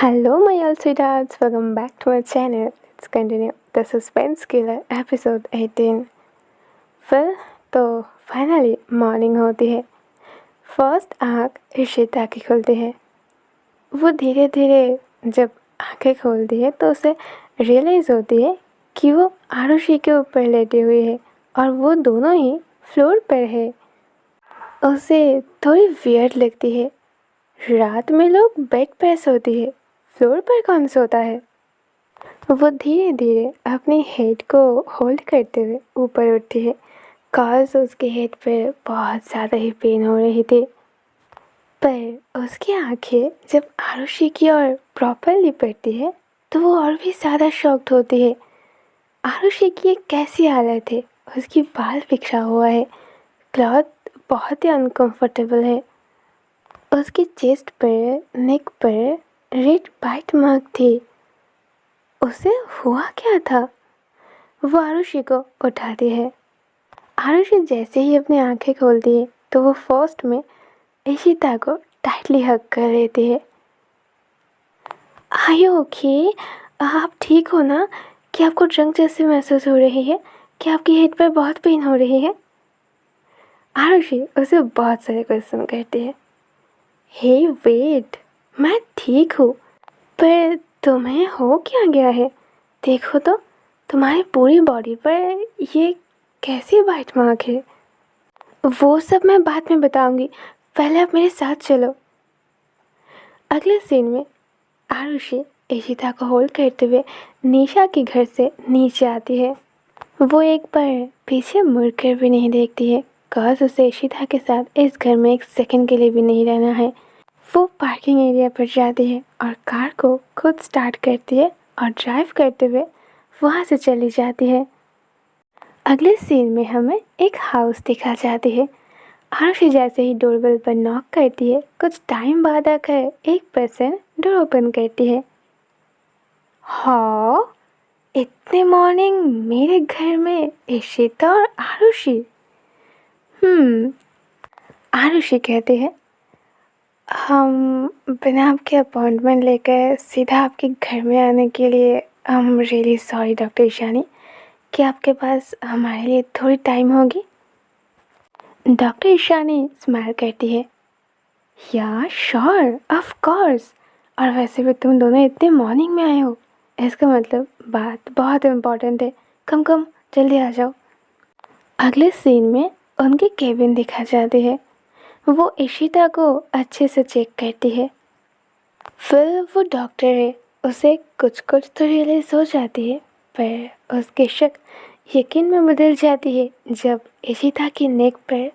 Hello, my all sweethearts. Welcome back to my channel. Let's continue the suspense killer episode 18. फिर तो finally morning होती है। First आँख इशिता की खुलती है। वो धीरे धीरे जब आँखें खोलती है तो उसे रियलाइज़ होती है कि वो आरुषि के ऊपर लेटी हुई है और वो दोनों ही फ्लोर पर है। उसे थोड़ी वियर्ड लगती है। रात में लोग बेड पर सोती है, फ्लोर पर कौन सोता है? वो धीरे धीरे अपनी हेड को होल्ड करते हुए ऊपर उठती है। कॉज उसके हेड पर बहुत ज़्यादा ही पेन हो रही थी। पर उसकी आंखें जब आरुषि की ओर प्रॉपरली पड़ती है तो वो और भी ज़्यादा शॉक्ड होती है। आरुषि की एक कैसी हालत है, उसकी बाल बिखरा हुआ है, क्लॉथ बहुत ही अनकंफर्टेबल है। उसकी चेस्ट पर, नेक पर रेड बाइट मार्क थी। उसे हुआ क्या था? वो आरुषि को उठाती है। आरुषि जैसे ही अपनी आंखें खोलती है तो वो फर्स्ट में इशिता को टाइटली हग कर लेती है। Are you okay? आप ठीक हो ना? क्या आपको ड्रंक जैसे महसूस हो रही है? क्या आपकी हेड पर बहुत पेन हो रही है? आरुषि उसे बहुत सारे क्वेश्चन करती है। हे वेट, मैं ठीक हूँ, पर तुम्हें हो क्या गया है? देखो तो, तुम्हारी पूरी बॉडी पर ये कैसी बाइट मार्क है? वो सब मैं बाद में बताऊंगी, पहले आप मेरे साथ चलो। अगले सीन में आरुषि इशिता को होल्ड करते हुए निशा के घर से नीचे आती है। वो एक बार पीछे मुड़कर भी नहीं देखती है, कॉज उसे इशिता के साथ इस घर में एक सेकंड के लिए भी नहीं रहना है। वो पार्किंग एरिया पर जाती है और कार को खुद स्टार्ट करती है और ड्राइव करते हुए वहाँ से चली जाती है। अगले सीन में हमें एक हाउस दिखा जाती है। आरुषि जैसे ही डोरबेल पर नॉक करती है, कुछ टाइम बाद आकर एक पर्सन डोर ओपन करती है। हाँ, इतने मॉर्निंग मेरे घर में इशिता और आरुषि। आरुषि कहती है, हम बिना आपके अपॉइंटमेंट लेकर सीधा आपके घर में आने के लिए हम रियली सॉरी डॉक्टर ईशानी। क्या आपके पास हमारे लिए थोड़ी टाइम होगी? डॉक्टर ईशानी स्माइल करती है। या श्योर, ऑफ कोर्स। और वैसे भी तुम दोनों इतने मॉर्निंग में आए हो, इसका मतलब बात बहुत इम्पोर्टेंट है। कम कम जल्दी आ जाओ। अगले सीन में उनकी केबिन दिखा जाती है। वो इशिता को अच्छे से चेक करती है। फिर वो डॉक्टर है, उसे कुछ कुछ तो रियलाइज हो जाती है, पर उसके शक यकीन में बदल जाती है जब इशिता की नेक पर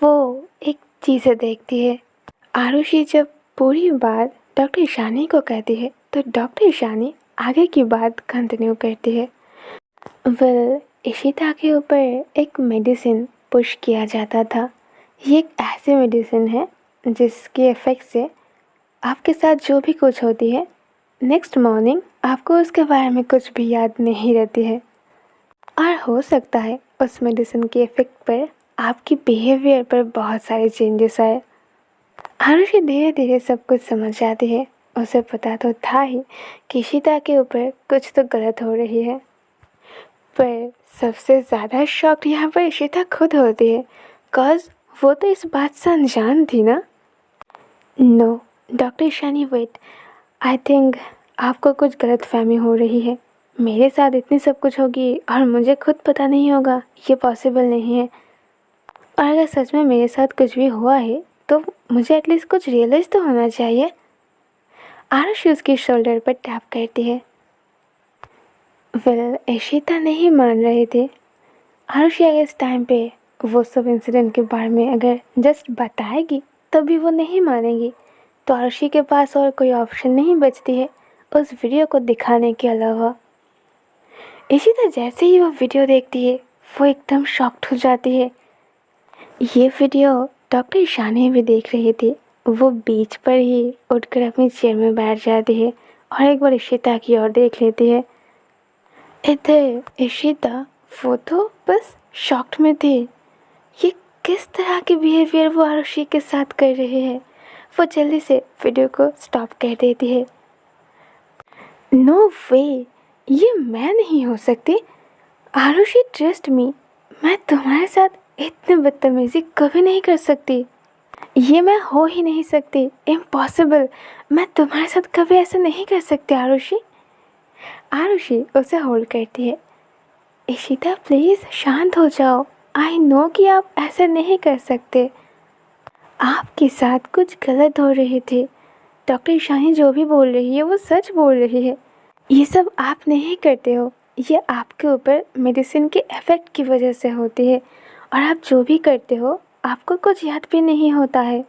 वो एक चीज़ देखती है। आरुषि जब पूरी बात डॉक्टर ईशानी को कहती है तो डॉक्टर ईशानी आगे की बात कंटिन्यू करती है। वेल, इशिता के ऊपर एक मेडिसिन पुश किया जाता था। ये एक ऐसी मेडिसिन है जिसके इफ़ेक्ट से आपके साथ जो भी कुछ होती है, नेक्स्ट मॉर्निंग आपको उसके बारे में कुछ भी याद नहीं रहती है। और हो सकता है उस मेडिसिन के इफ़ेक्ट पर आपकी बिहेवियर पर बहुत सारे चेंजेस आए। आरुषि धीरे धीरे सब कुछ समझ जाती है। उसे पता तो था ही कि इशिता के ऊपर कुछ तो गलत हो रही है, पर सबसे ज़्यादा शॉक्ड यहाँ पर इशिता खुद होती है, कॉज वो तो इस बात से अनजान थी ना। No doctor Ishani, wait, I think आपको कुछ गलतफहमी हो रही है। मेरे साथ इतनी सब कुछ होगी और मुझे खुद पता नहीं होगा, ये पॉसिबल नहीं है। और अगर सच में मेरे साथ कुछ भी हुआ है तो मुझे एटलीस्ट कुछ रियलाइज़ तो होना चाहिए। आरुषि उसकी शोल्डर पर टैप करती है। वेल, इशिता नहीं मान रही थी। आरुषि अगर इस टाइम पे वो सब इंसिडेंट के बारे में अगर जस्ट बताएगी तभी वो नहीं मानेगी, तो आरुषि के पास और कोई ऑप्शन नहीं बचती है उस वीडियो को दिखाने के अलावा। इशिता जैसे ही वो वीडियो देखती है वो एकदम शॉक्ड हो जाती है। ये वीडियो डॉक्टर ईशानी भी देख रही थी। वो बीच पर ही उठकर अपनी चेयर में बैठ जाती है और एक बार इशिता की ओर देख लेती है। इधर इशिता, वो तो बस शॉक्ड में थी। ये किस तरह के बिहेवियर वो आरुषि के साथ कर रही है। वो जल्दी से वीडियो को स्टॉप कर देती है। नो वे, ये मैं नहीं हो सकती। आरुषि ट्रस्ट मी, मैं तुम्हारे साथ इतनी बदतमीजी कभी नहीं कर सकती। ये मैं हो ही नहीं सकती, इम्पॉसिबल। मैं तुम्हारे साथ कभी ऐसा नहीं कर सकती आरुषि। आरुषि उसे होल्ड करती है। इशिता प्लीज़ शांत हो जाओ। आई नो कि आप ऐसा नहीं कर सकते। आपके साथ कुछ गलत हो रही थी। डॉक्टर ईशानी जो भी बोल रही है वो सच बोल रही है। ये सब आप नहीं करते हो, ये आपके ऊपर मेडिसिन के इफ़ेक्ट की वजह से होती है। और आप जो भी करते हो आपको कुछ याद भी नहीं होता है।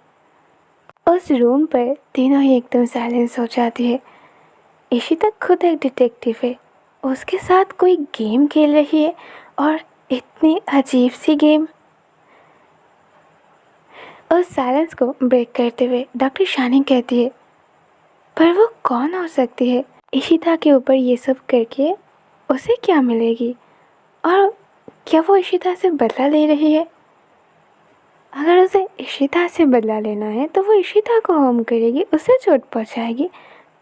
उस रूम पर तीनों ही एकदम साइलेंस हो जाती है। इशिता खुद एक डिटेक्टिव है, उसके साथ कोई गेम खेल रही है, और इतनी अजीब सी गेम। उस साइलेंस को ब्रेक करते हुए डॉक्टर शानी कहती है, पर वो कौन हो सकती है? इशिता के ऊपर ये सब करके उसे क्या मिलेगी? और क्या वो इशिता से बदला ले रही है? अगर उसे इशिता से बदला लेना है तो वो इशिता को हार्म करेगी, उसे चोट पहुंचाएगी।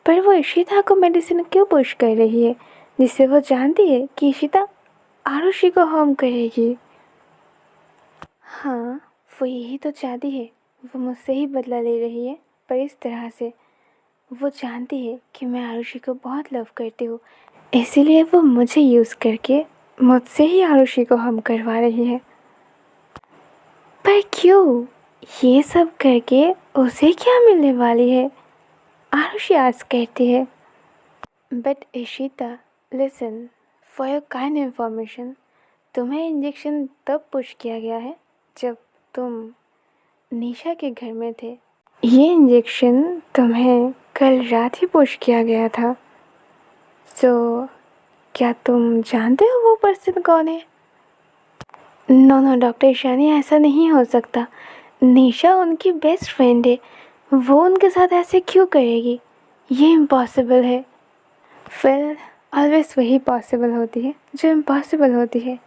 पर वो इशिता को मेडिसिन क्यों पुश कर रही है, जिससे वो जानती है कि इशिता आरुषि को हार्म करेगी? हाँ, वो यही तो चाहती है। वो मुझसे ही बदला ले रही है, पर इस तरह से। वो जानती है कि मैं आरुषि को बहुत लव करती हूँ, इसीलिए वो मुझे यूज़ करके मुझसे ही आरुषि को हार्म करवा रही है। पर क्यों? ये सब करके उसे क्या मिलने वाली है? आरुषि आस्क करती है। But Ishita, listen, for your kind information, तुम्हें इंजेक्शन तब पुश किया गया है जब तुम निशा के घर में थे। ये इंजेक्शन तुम्हें कल रात ही पुश किया गया था। सो क्या तुम जानते हो वो पर्सन कौन है? नो नो डॉक्टर ईशानी, ऐसा नहीं हो सकता। निशा उनकी बेस्ट फ्रेंड है, वो उनके साथ ऐसे क्यों करेगी? ये इम्पॉसिबल है। फिर ऑलवेज वही पॉसिबल होती है जो इम्पॉसिबल होती है।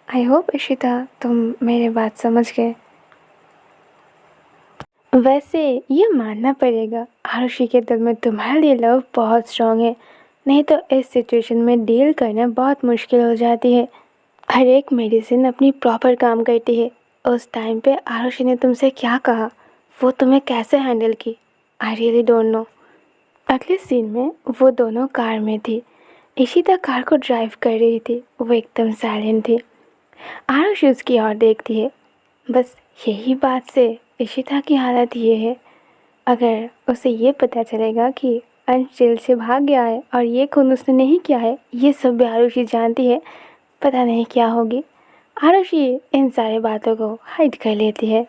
आई होप इशिता तुम मेरी बात समझ गए। वैसे ये मानना पड़ेगा, आरुषि के दिल में तुम्हारे लिए लव बहुत स्ट्रॉन्ग है, नहीं तो इस सिचुएशन में डील करना बहुत मुश्किल हो जाती है। हर एक मेडिसिन अपनी प्रॉपर काम करती है। उस टाइम पे आरुषि ने तुमसे क्या कहा, वो तुम्हें कैसे हैंडल की, आई रियली डोंट नो। अगले सीन में वो दोनों कार में थी। इशिता कार को ड्राइव कर रही थी, वो एकदम साइलेंट थी। आरुषि उसकी ओर देखती है। बस यही बात से इशिता की हालत ये है। अगर उसे ये पता चलेगा कि अंश जेल से भाग गया है और ये खून उसने नहीं किया है, ये सब भी आरुषि जानती है, पता नहीं क्या होगी। आरुषि इन सारी बातों को हाइड कर लेती है।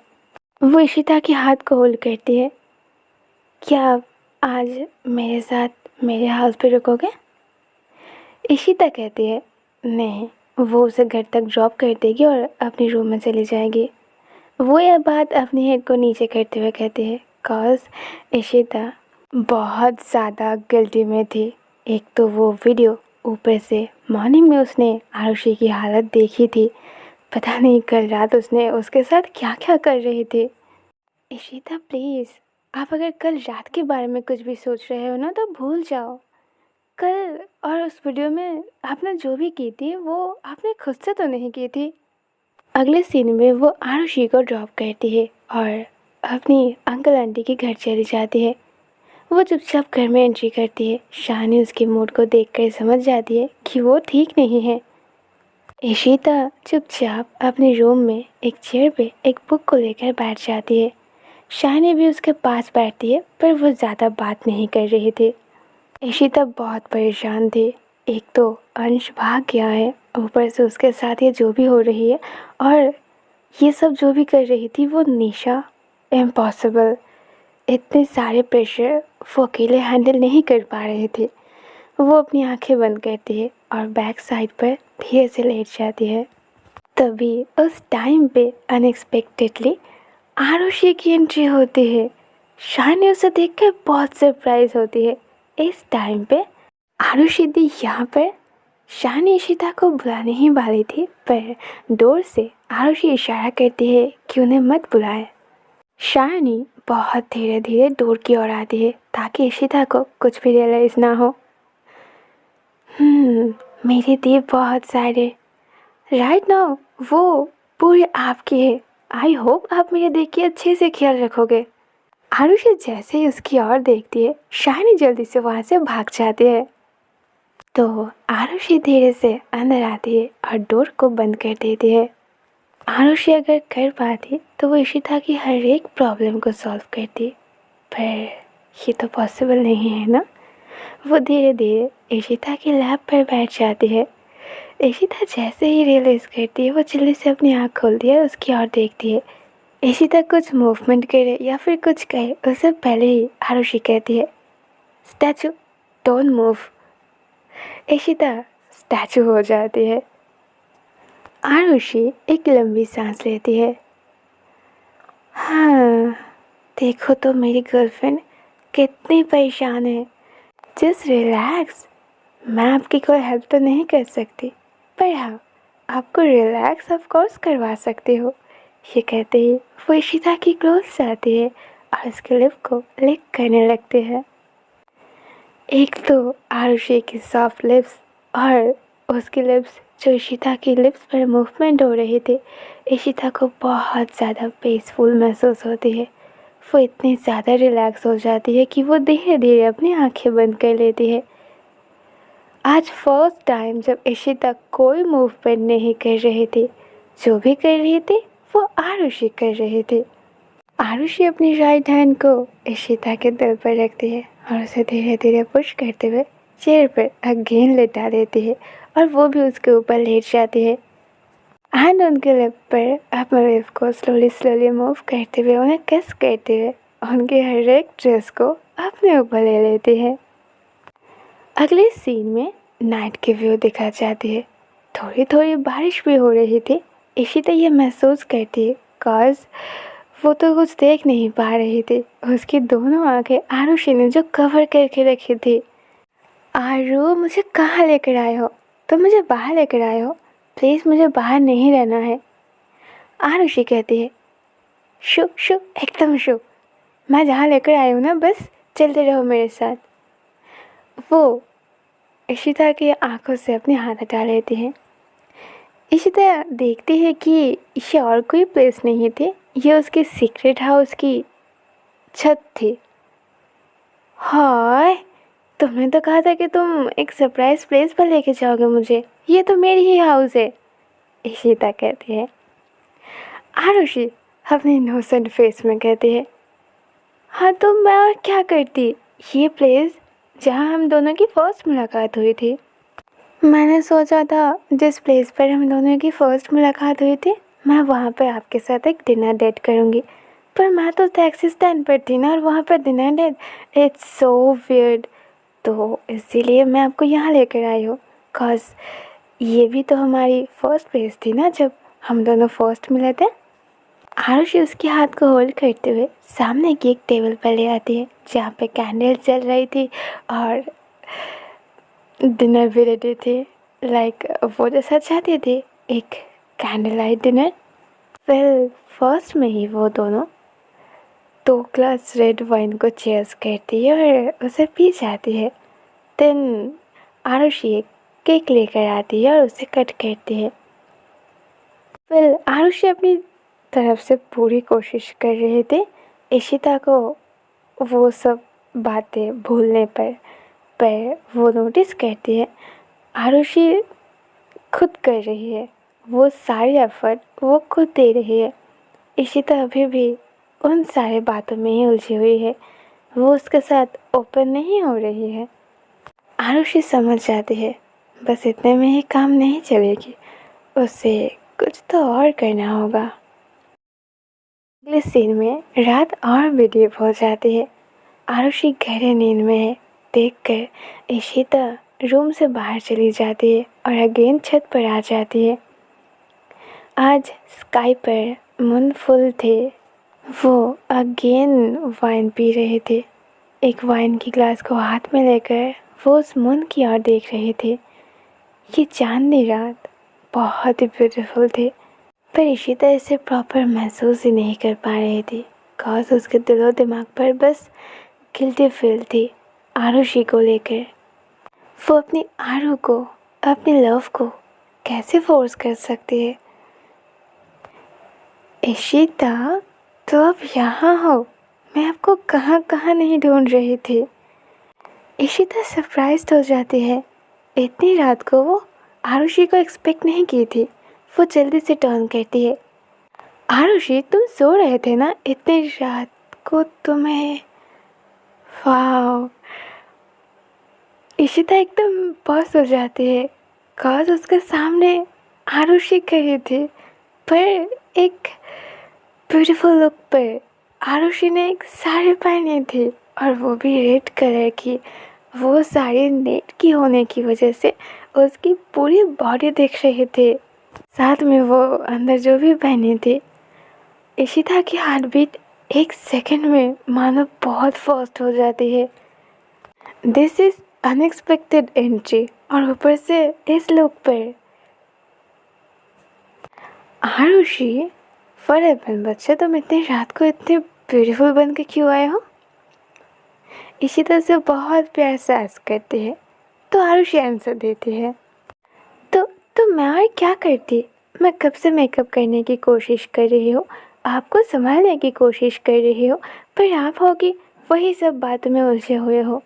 वो इशिता के हाथ को होल्ड करती है। क्या आप आज मेरे साथ मेरे हाउस पे रुकोगे? इशिता कहती है, नहीं। वो उसे घर तक ड्रॉप कर देगी और अपने रूम में चली जाएगी। वो यह बात अपनी हेड को नीचे करते हुए कहती है, कॉज इशिता बहुत ज़्यादा गिल्टी में थी। एक तो वो वीडियो, ऊपर से मॉर्निंग में उसने आरुषि की हालत देखी थी। पता नहीं कल रात उसने उसके साथ क्या क्या कर रही थी। इशिता प्लीज़, आप अगर कल रात के बारे में कुछ भी सोच रहे हो ना तो भूल जाओ। कल और उस वीडियो में आपने जो भी की थी वो आपने खुद से तो नहीं की थी। अगले सीन में वो आरुषि को ड्रॉप करती है और अपनी अंकल आंटी के घर चली जाती है। वो चुपचाप घर में एंट्री करती है। शानी उसके मूड को देखकर समझ जाती है कि वो ठीक नहीं है। इशिता चुपचाप अपने रूम में एक चेयर पे एक बुक को लेकर बैठ जाती है। शानी भी उसके पास बैठती है, पर वो ज़्यादा बात नहीं कर रही थी। इशिता बहुत परेशान थी। एक तो अंश भाग गया है, ऊपर से उसके साथ ये जो भी हो रही है, और ये सब जो भी कर रही थी वो निशा, इम्पॉसिबल। इतने सारे प्रेशर वो अकेले हैंडल नहीं कर पा रही थी। वो अपनी आंखें बंद करती है और बैक साइड पर धीरे से लेट जाती है। तभी उस टाइम पे अनएक्सपेक्टेडली आरुषि की एंट्री होती है। शानी उसे देखकर बहुत सरप्राइज होती है। इस टाइम पे आरुषि दी यहाँ पर शानी इशिता को बुलाने ही वाली थी, पर डोर से आरुषि इशारा करती है कि उन्हें मत बुलाए। शानी बहुत धीरे धीरे डोर की ओर आती है ताकि इशिता को कुछ भी रियलाइज ना हो। मेरे दिए बहुत सारे। राइट नाउ वो पूरे आपकी है। आई होप आप मेरे दिल की अच्छे से ख्याल रखोगे। आरुषि जैसे ही उसकी ओर देखती है, शाइनी जल्दी से वहाँ से भाग जाती है। तो आरुषि धीरे से अंदर आती है और डोर को बंद कर देती है। आरुषि अगर कर पाती तो वो इशिता की हर एक प्रॉब्लम को सॉल्व करती, पर ये तो पॉसिबल नहीं है ना। वो धीरे धीरे इशिता की लैब पर बैठ जाती है। इशिता जैसे ही रियलाइज करती है, वो जल्दी से अपनी आँख खोलती है और उसकी ओर देखती है। इशिता कुछ मूवमेंट करे या फिर कुछ कहे, उससे पहले ही आरुषि कहती है, statue don't move. Ishita statue हो जाती है। आरुषि एक लंबी सांस लेती है। हाँ, देखो तो मेरी गर्लफ्रेंड कितनी परेशान है। Just relax. मैं आपकी कोई हेल्प तो नहीं कर सकती, पर हाँ, आपको रिलैक्स ऑफ कोर्स करवा सकती हो। ये कहते ही वो इशिता की क्लोज जाती है और उसके लिप को लिक करने लगती है। एक तो आरुषि की सॉफ्ट लिप्स और उसकी लिप्स जो इशिता की लिप्स पर मूवमेंट हो रही थी, इशिता को बहुत ज़्यादा पीसफुल महसूस होती है। वो इतनी ज़्यादा रिलैक्स हो जाती है कि वो धीरे धीरे अपनी आंखें बंद कर लेती है। आज फर्स्ट टाइम जब इशिता कोई मूवमेंट नहीं कर रही थी, जो भी कर रही थी वो आरुषि कर रही थी। आरुषि अपनी राइट हैंड को इशिता के दिल पर रखती है और उसे धीरे धीरे पुश करते हुए चेयर पर अगेन लेटा देती है और वो भी उसके ऊपर लेट जाती है। हैंड उनके लिप पर अपने लिप को स्लोली स्लोली मूव करते हुए उन्हें किस करते हुए उनके हर एक ड्रेस को अपने ऊपर ले लेती है। अगले सीन में नाइट की व्यू दिखा जाती है। थोड़ी थोड़ी बारिश भी हो रही थी। इशिता ये महसूस करती है कॉज वो तो कुछ देख नहीं पा रही थी। उसकी दोनों आंखें आरुषि ने जो कवर करके रखी थी। आरू, मुझे कहाँ लेकर आए हो? तुम मुझे बाहर लेकर आए हो। प्लीज़ मुझे बाहर नहीं रहना है। आरुषि कहती है, शु शु एकदम शु। मैं जहाँ लेकर आई हूँ ना, बस चलते रहो मेरे साथ। वो इशिता की आंखों से अपने हाथ हटा लेती है। इशिता देखती है कि ये और कोई प्लेस नहीं थी, ये उसके सीक्रेट हाउस की छत थी। हाय, तुमने तो कहा था कि तुम एक सरप्राइज प्लेस पर लेके जाओगे मुझे। ये तो मेरी ही हाउस है, इशिता कहती है। आरुषि अपने इनोसेंट फेस में कहती है, हाँ तो मैं और क्या करती। ये प्लेस जहाँ हम दोनों की फर्स्ट मुलाकात हुई थी। मैंने सोचा था जिस प्लेस पर हम दोनों की फ़र्स्ट मुलाकात हुई थी, मैं वहाँ पर आपके साथ एक डिनर डेट करूँगी। पर मैं तो टैक्सी स्टैंड पर थी ना, और वहाँ पर dinner date, it's so weird. तो इसीलिए मैं आपको यहाँ लेकर आई हूँ, कॉज ये भी तो हमारी फर्स्ट प्लेस थी ना, जब हम दोनों फर्स्ट मिले थे। आरुषि उसके हाथ को होल्ड करते हुए सामने की एक टेबल पर ले आती है, जहाँ पे कैंडल चल रही थी और डिनर भी रेडी थे। लाइक वो जैसा चाहते थे, एक candle light dinner. Well, first में ही वो दोनों 2 ग्लास रेड वाइन को चेयर्स करती है और उसे पी जाती है। देन आरुषि एक केक लेकर आती है और उसे कट करती है। वेल, आरुषि अपनी तरफ से पूरी कोशिश कर रहे थे इशिता को वो सब बातें भूलने पर वो नोटिस करती है आरुषि खुद कर रही है, वो सारी एफर्ट वो खुद दे रही है। इशिता अभी भी उन सारे बातों में ही उलझी हुई है, वो उसके साथ ओपन नहीं हो रही है। आरुषि समझ जाती है बस इतने में ही काम नहीं चलेगी, उसे कुछ तो और करना होगा। अगले सीन में रात और भी डीप हो जाती है। आरुषि गहरे नींद में है। देखकर इशिता रूम से बाहर चली जाती है और अगेन छत पर आ जाती है। आज स्काई पर मून फुल थे। वो अगेन वाइन पी रहे थे। एक वाइन की ग्लास को हाथ में लेकर वो उस मून की ओर देख रही थी। ये चांदनी रात बहुत ही ब्यूटीफुल थी, पर इशिता इसे प्रॉपर महसूस ही नहीं कर पा रही थी, कॉज उसके दिलो दिमाग पर बस गिल्टी फील थी आरुषि को लेकर। वो अपनी आरू को, अपनी लव को कैसे फोर्स कर सकती है? इशिता, तो अब यहाँ हो। मैं आपको कहाँ कहाँ नहीं ढूंढ रही थी। इशिता सरप्राइज्ड हो जाती है। इतनी रात को वो आरुषि को एक्सपेक्ट नहीं की थी। वो जल्दी से टर्न करती है। आरुषि, तुम सो रहे थे ना इतनी रात को तुम्हें? वाह! इशिता एकदम बॉस हो जाती है। कॉज उसके सामने आरुषि खड़ी थी, पर एक ब्यूटीफुल लुक पर। आरुषि ने एक साड़ी पहनी थी और वो भी रेड कलर की। वो साड़ी नेट की होने की वजह से उसकी पूरी बॉडी दिख रही थी। साथ में वो अंदर जो भी पहनी थी। इशिता की हार्ट बीट एक सेकंड में मानो बहुत फास्ट हो जाती है। दिस इज अनएक्सपेक्टेड एंट्री, और ऊपर से इस लुक पर। आरुषि, फॉरएवर बच्चे, तुम इतनी रात को इतने ब्यूटीफुल बन के क्यों आए हो? इशिता से बहुत प्यार से आस्क करती है। तो आरुषि आंसर देती है, तो मैं और क्या करती? मैं कब से मेकअप करने की कोशिश कर रही हूँ, आपको संभालने की कोशिश कर रही हूँ, पर आप होगी वही सब बातों में उलझे हुए हो।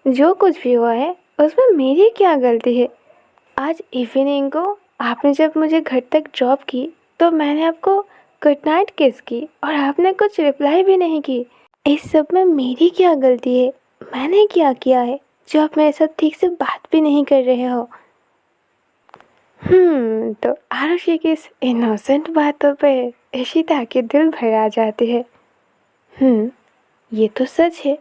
जो कुछ भी हुआ है उसमें मेरी क्या गलती है? आज इवनिंग को आपने जब मुझे घर तक ड्रॉप की तो मैंने आपको गुड नाइट किस की और आपने कुछ रिप्लाई भी नहीं की। इस सब में मेरी क्या गलती है? मैंने क्या किया है जो आप मेरे साथ ठीक से बात भी नहीं कर रहे हो? तो आरुषि की इस इनोसेंट बातों पर इशिता के दिल भर आ जाती है। ये तो सच है।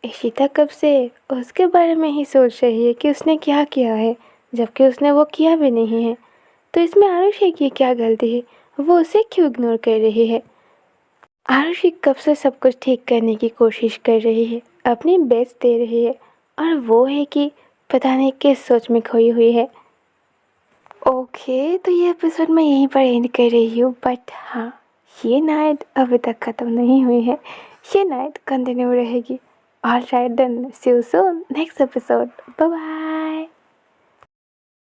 इशिता कब से उसके बारे में ही सोच रही है कि उसने क्या किया है, जबकि उसने वो किया भी नहीं है। तो इसमें आरुषि की क्या गलती है? वो उसे क्यों इग्नोर कर रही है? आरुषि कब से सब कुछ ठीक करने की कोशिश कर रही है, अपनी बेस्ट दे रही है, और वो है कि पता नहीं किस सोच में खोई हुई है। ओके, तो ये एपिसोड मैं यहीं पर एंड कर रही हूँ, बट हाँ, ये नाइट अभी तक ख़त्म नहीं हुई है। ये नाइट कंटिन्यू रहेगी। All right then, see you soon next episode. Bye bye.